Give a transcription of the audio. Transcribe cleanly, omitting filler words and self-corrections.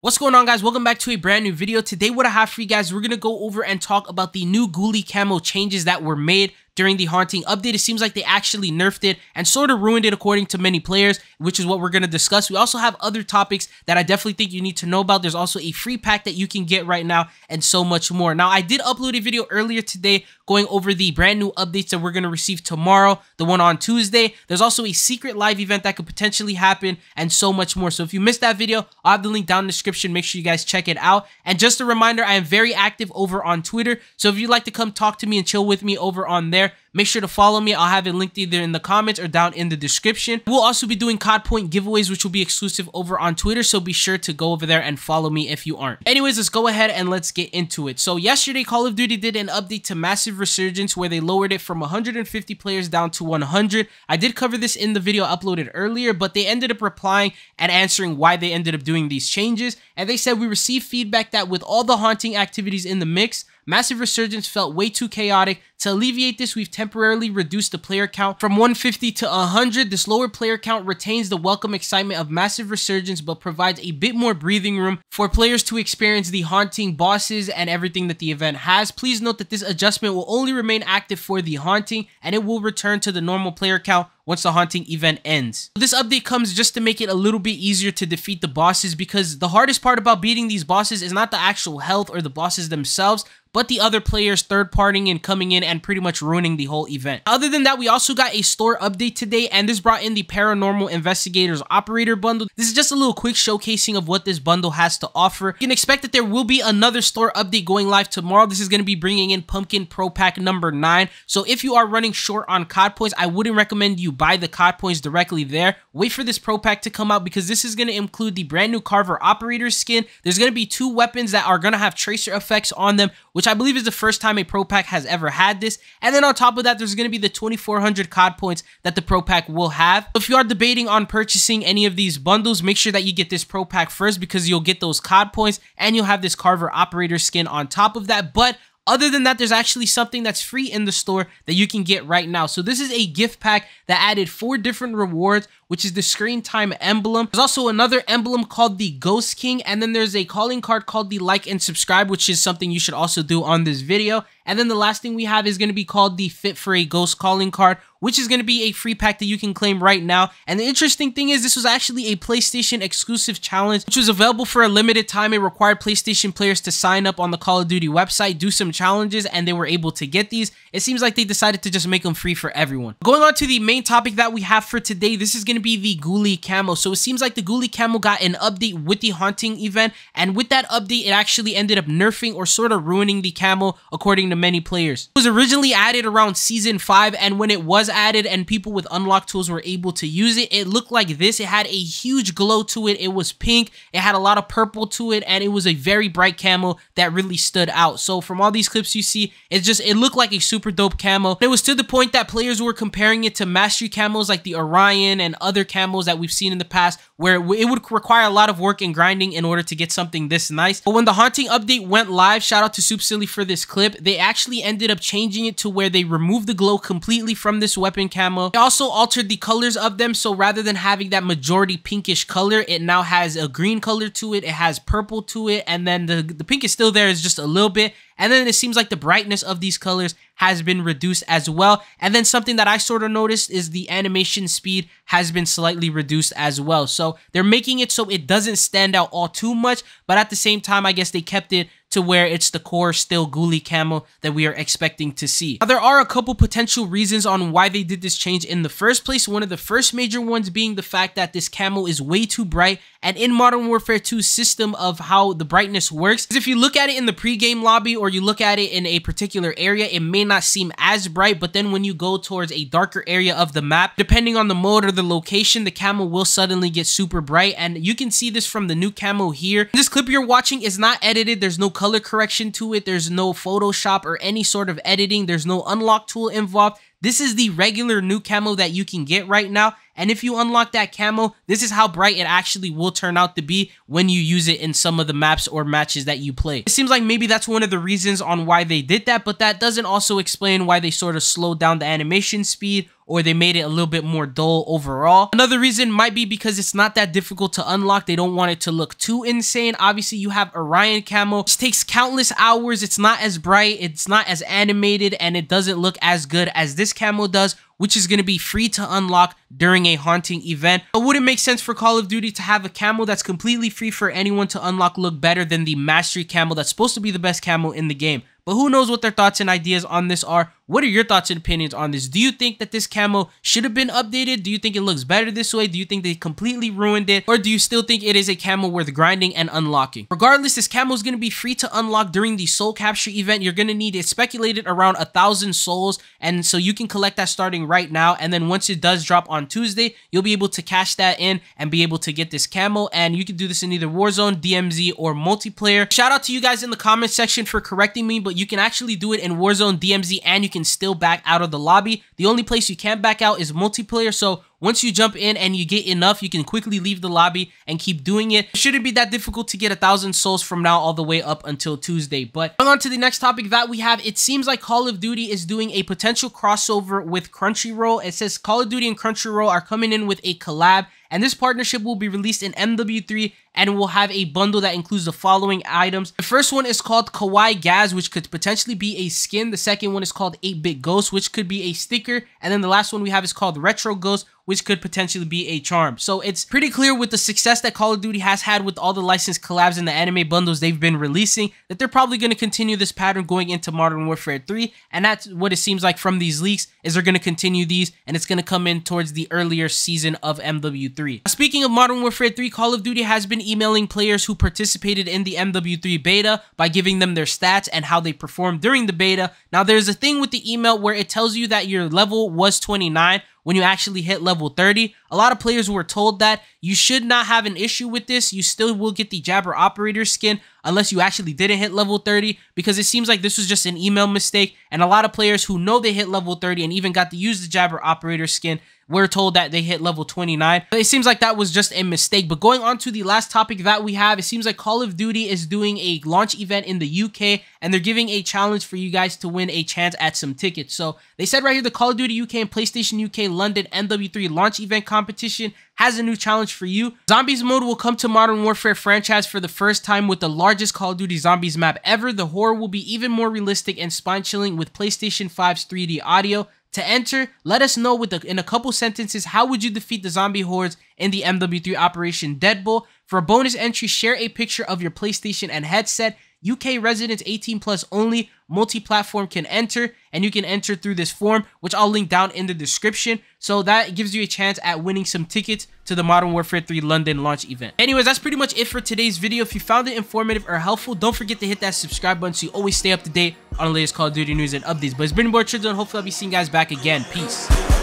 What's going on, guys? Welcome back to a brand new video. Today what I have for you guys, we're gonna go over and talk about the new Ghoulie camo changes that were made during the Haunting update. It seems like they actually nerfed it and sort of ruined it according to many players, which is what we're going to discuss. We also have other topics that I definitely think you need to know about. There's also a free pack that you can get right now and so much more. Now, I did upload a video earlier today going over the brand new updates that we're going to receive tomorrow, the one on Tuesday. There's also a secret live event that could potentially happen and so much more. So if you missed that video, I'll have the link down in the description. Make sure you guys check it out. And just a reminder, I am very active over on Twitter. So if you'd like to come talk to me and chill with me over on there, make sure to follow me. I'll have it linked either in the comments or down in the description. We'll also be doing COD Point giveaways, which will be exclusive over on Twitter, so be sure to go over there and follow me if you aren't. Anyways, let's go ahead and let's get into it. So yesterday, Call of Duty did an update to Massive Resurgence where they lowered it from 150 players down to 100. I did cover this in the video uploaded earlier, but they ended up replying and answering why they ended up doing these changes. And they said, we received feedback that with all the haunting activities in the mix, Massive Resurgence felt way too chaotic. To alleviate this, we've temporarily reduced the player count from 150 to 100. This lower player count retains the welcome excitement of Massive Resurgence, but provides a bit more breathing room for players to experience the haunting bosses and everything that the event has. Please note that this adjustment will only remain active for the haunting, and it will return to the normal player count once the haunting event ends. This update comes just to make it a little bit easier to defeat the bosses, because the hardest part about beating these bosses is not the actual health or the bosses themselves, but the other players third-partying and coming in and pretty much ruining the whole event. Other than that, we also got a store update today, and this brought in the Paranormal Investigators Operator Bundle. This is just a little quick showcasing of what this bundle has to offer. You can expect that there will be another store update going live tomorrow. This is going to be bringing in Pumpkin Pro Pack number 9. So if you are running short on COD points, I wouldn't recommend you buy the COD points directly there. Wait for this Pro Pack to come out, because this is going to include the brand new Carver Operator skin. There's going to be 2 weapons that are going to have tracer effects on them, which I believe is the first time a Pro Pack has ever had this. And then on top of that, there's going to be the 2,400 COD points that the Pro Pack will have. If you are debating on purchasing any of these bundles, make sure that you get this Pro Pack first, because you'll get those COD points and you'll have this Carver Operator skin on top of that. But other than that, there's actually something that's free in the store that you can get right now. So this is a gift pack that added 4 different rewards, which is the screen time emblem. There's also another emblem called the Ghost King, and then there's a calling card called the Like and Subscribe, which is something you should also do on this video. And then the last thing we have is going to be called the Fit for a Ghost calling card, which is going to be a free pack that you can claim right now. And the interesting thing is, this was actually a PlayStation exclusive challenge, which was available for a limited time. It required PlayStation players to sign up on the Call of Duty website, do some challenges, and they were able to get these. It seems like they decided to just make them free for everyone. Going on to the main topic that we have for today, this is going to be the Ghoulie camo. So it seems like the Ghoulie camo got an update with the haunting event, and with that update, it actually ended up nerfing or sort of ruining the camo according to many players. It was originally added around Season 5, and when it was added and people with unlocked tools were able to use it, it looked like this. It had a huge glow to it. It was pink. It had a lot of purple to it, and it was a very bright camo that really stood out. So from all these clips you see, it looked like a super dope camo. It was to the point that players were comparing it to mastery camos like the Orion and other camos that we've seen in the past, where it would require a lot of work and grinding in order to get something this nice. But when the haunting update went live, shout out to Soup Silly for this clip, they actually ended up changing it to where they removed the glow completely from this weapon camo. They also altered the colors of them, so rather than having that majority pinkish color, it now has a green color to it, it has purple to it, and then the pink is still there, it's just a little bit. And then it seems like the brightness of these colors has been reduced as well. And then something that I sort of noticed is the animation speed has been slightly reduced as well. So they're making it so it doesn't stand out all too much, but at the same time, I guess they kept it to where it's the core still Ghoulie camo that we are expecting to see. Now, there are a couple potential reasons on why they did this change in the first place. One of the first major ones being the fact that this camo is way too bright, and in Modern Warfare 2's system of how the brightness works, is if you look at it in the pre-game lobby or you look at it in a particular area, it may not seem as bright, but then when you go towards a darker area of the map, depending on the mode or the location, the camo will suddenly get super bright. And you can see this from the new camo here. This clip you're watching is not edited. There's no color correction to it. There's no Photoshop or any sort of editing. There's no unlock tool involved. This is the regular new camo that you can get right now, and if you unlock that camo, this is how bright it actually will turn out to be when you use it in some of the maps or matches that you play. It seems like maybe that's one of the reasons on why they did that, but that doesn't also explain why they sort of slowed down the animation speed or they made it a little bit more dull overall. Another reason might be because it's not that difficult to unlock. They don't want it to look too insane. Obviously, you have Orion camo, which takes countless hours. It's not as bright, it's not as animated, and it doesn't look as good as this camo does, which is going to be free to unlock during a haunting event. It wouldn't make sense for Call of Duty to have a camo that's completely free for anyone to unlock look better than the Mastery camo that's supposed to be the best camo in the game. But who knows what their thoughts and ideas on this are. What are your thoughts and opinions on this? Do you think that this camo should have been updated? Do you think it looks better this way? Do you think they completely ruined it? Or do you still think it is a camo worth grinding and unlocking? Regardless, this camo is going to be free to unlock during the soul capture event. You're going to need, it's speculated, around 1,000 souls, and so you can collect that starting right now, and then once it does drop on Tuesday, you'll be able to cash that in and be able to get this camo, and you can do this in either Warzone, DMZ, or multiplayer. Shout out to you guys in the comment section for correcting me, but you can actually do it in Warzone, DMZ, and you can still back out of the lobby. The only place you can't back out is multiplayer, so once you jump in and you get enough, you can quickly leave the lobby and keep doing it. It shouldn't be that difficult to get 1,000 souls from now all the way up until Tuesday. But going on to the next topic that we have, it seems like Call of Duty is doing a potential crossover with Crunchyroll. It says Call of Duty and Crunchyroll are coming in with a collab, and this partnership will be released in MW3 and will have a bundle that includes the following items. The first one is called Kawaii Gaz, which could potentially be a skin. The second one is called 8-Bit Ghost, which could be a sticker. And then the last one we have is called Retro Ghost, which could potentially be a charm. So it's pretty clear with the success that Call of Duty has had with all the licensed collabs and the anime bundles they've been releasing, that they're probably going to continue this pattern going into Modern Warfare 3. And that's what it seems like from these leaks, is they're going to continue these, and it's going to come in towards the earlier season of MW3. Speaking of Modern Warfare 3, Call of Duty has been emailing players who participated in the MW3 beta by giving them their stats and how they performed during the beta. Now, there's a thing with the email where it tells you that your level was 29 when you actually hit level 30. A lot of players were told that. You should not have an issue with this. You still will get the Jabber Operator skin unless you actually didn't hit level 30, because it seems like this was just an email mistake, and a lot of players who know they hit level 30 and even got to use the Jabber Operator skin were told that they hit level 29. But it seems like that was just a mistake. But going on to the last topic that we have, it seems like Call of Duty is doing a launch event in the UK, and they're giving a challenge for you guys to win a chance at some tickets. So they said right here, the Call of Duty UK and PlayStation UK London MW3 launch event competition has a new challenge for you. Zombies mode will come to Modern Warfare franchise for the first time with the largest Call of Duty Zombies map ever. The horror will be even more realistic and spine-chilling with PlayStation 5's 3D audio. To enter, let us know in a couple sentences, how would you defeat the zombie hordes in the MW3 Operation Deadbolt? For a bonus entry, share a picture of your PlayStation and headset. UK residents 18 plus only, multi-platform can enter, and you can enter through this form, which I'll link down in the description. So that gives you a chance at winning some tickets to the Modern Warfare 3 London launch event. Anyways, that's pretty much it for today's video. If you found it informative or helpful, don't forget to hit that subscribe button so you always stay up to date on the latest Call of Duty news and updates. But it's been your boy Trizzle, and hopefully I'll be seeing you guys back again. Peace.